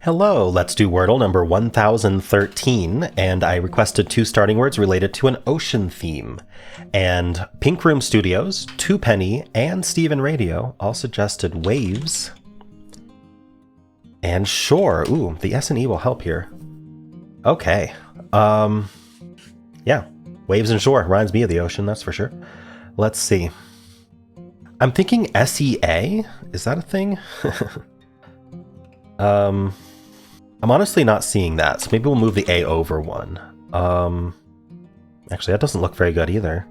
Hello, let's do Wordle number 1013, and I requested two starting words related to an ocean theme. And Pink Room Studios, Two Penny, and Steven Radio all suggested waves and shore. Ooh, the S&E will help here. Okay. Yeah, waves and shore reminds me of the ocean, that's for sure. Let's see. I'm thinking SEA? Is that a thing? I'm honestly not seeing that, so maybe we'll move the A over one. Actually, that doesn't look very good either.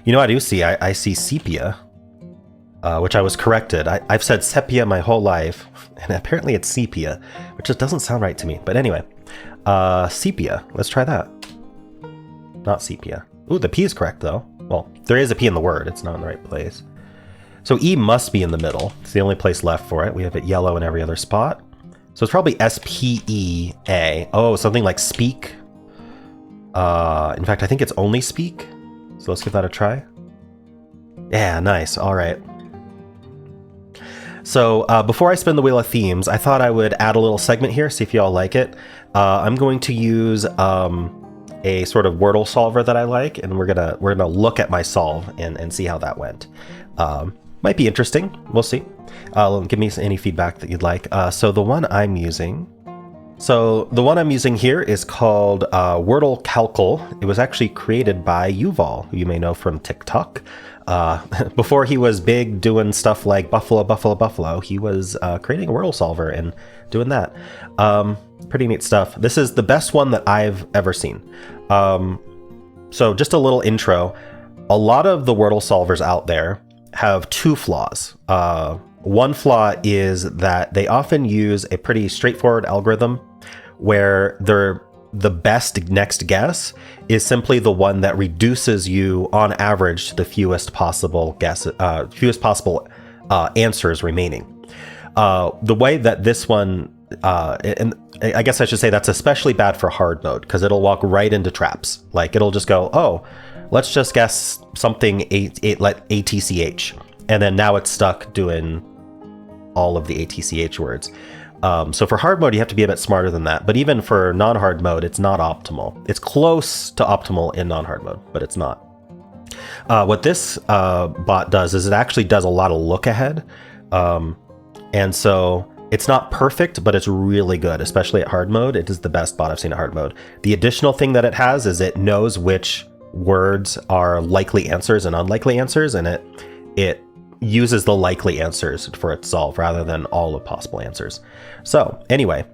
You know, I do see, I see sepia, which I was corrected. I've said sepia my whole life, and apparently it's sepia, which just doesn't sound right to me. But anyway, sepia, let's try that. Not sepia. Ooh, the P is correct though. Well, there is a P in the word, it's not in the right place. So E must be in the middle. It's the only place left for it. We have it yellow in every other spot. So it's probably S-P-E-A. Oh, something like speak. In fact, I think it's only speak. So let's give that a try. Yeah, nice. All right. So before I spin the wheel of themes, I thought I would add a little segment here, see if you all like it. I'm going to use a sort of Wordle solver that I like, and we're gonna look at my solve and see how that went. Might be interesting. We'll see. Give me any feedback that you'd like. So the one I'm using here is called Wordle Calcle. It was actually created by Yuval, who you may know from TikTok. Before he was big doing stuff like Buffalo, Buffalo, Buffalo, he was creating a Wordle solver and doing that. Pretty neat stuff. This is the best one that I've ever seen. So just a little intro. A lot of the Wordle solvers out there have two flaws. One flaw is that they often use a pretty straightforward algorithm where the best next guess is simply the one that reduces you on average to the fewest possible answers remaining. The way that this one, and I guess I should say that's especially bad for hard mode because it'll walk right into traps. Like it'll just go, oh, let's just guess something ATCH. And then now it's stuck doing all of the ATCH words. So for hard mode, you have to be a bit smarter than that. But even for non-hard mode, it's not optimal. It's close to optimal in non-hard mode, but it's not. What this bot does is it actually does a lot of look ahead. And so it's not perfect, but it's really good, especially at hard mode. It is the best bot I've seen at hard mode. The additional thing that it has is it knows which words are likely answers and unlikely answers, and it uses the likely answers for its solve rather than all of possible answers. So anyway,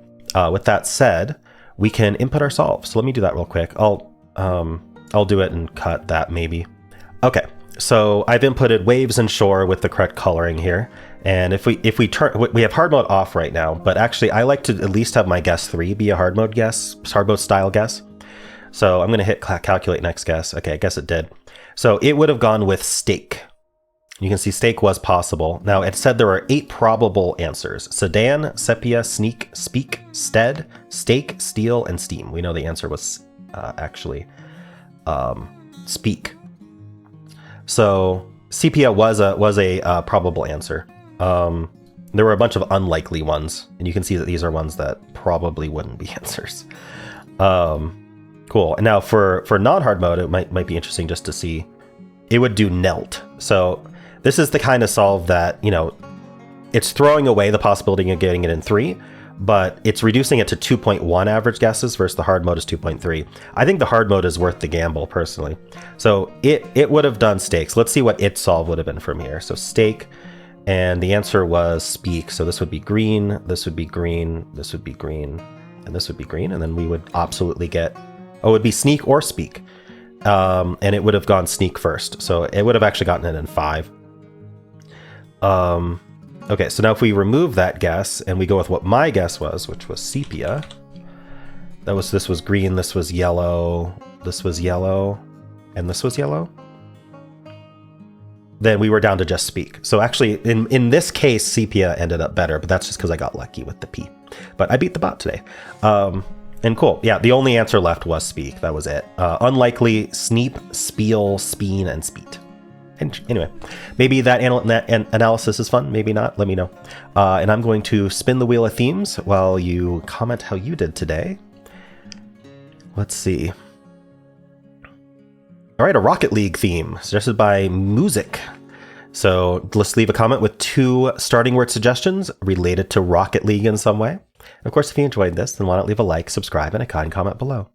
with that said, we can input our solve. So let me do that real quick. I'll do it and cut that maybe. Okay, so I've inputted waves and shore with the correct coloring here. And if we turn, we have hard mode off right now, but actually I like to at least have my guess 3 be a hard mode style guess. So I'm going to hit calculate next guess. Okay, I guess it did. So it would have gone with steak. You can see steak was possible. Now it said there are 8 probable answers: sedan, sepia, sneak, speak, stead, steak, steel, and steam. We know the answer was actually speak. So sepia was a probable answer. There were a bunch of unlikely ones, and you can see that these are ones that probably wouldn't be answers. Cool. And now for non-hard mode, it might be interesting just to see. It would do nelt. So this is the kind of solve that, you know, it's throwing away the possibility of getting it in 3, but it's reducing it to 2.1 average guesses versus the hard mode is 2.3. I think the hard mode is worth the gamble personally. So it would have done steaks. Let's see what its solve would have been from here. So steak, and the answer was speak. So this would be green, this would be green, this would be green, and this would be green. And then we would absolutely get, oh, it would be sneak or speak. And it would have gone sneak first. So it would have actually gotten it in 5. Okay, so now if we remove that guess and we go with what my guess was, which was sepia, this was green, this was yellow, this was yellow, and this was yellow, then we were down to just speak. So actually, in this case, sepia ended up better, but that's just because I got lucky with the P. But I beat the bot today. And cool, yeah, the only answer left was speak. That was it. Unlikely, sneep, spiel, speen, and speet. And anyway, maybe that analysis is fun, maybe not. Let me know. And I'm going to spin the wheel of themes while you comment how you did today. Let's see. All right, a Rocket League theme suggested by Music. So let's leave a comment with 2 starting word suggestions related to Rocket League in some way. Of course, if you enjoyed this, then why not leave a like, subscribe, and a kind comment below.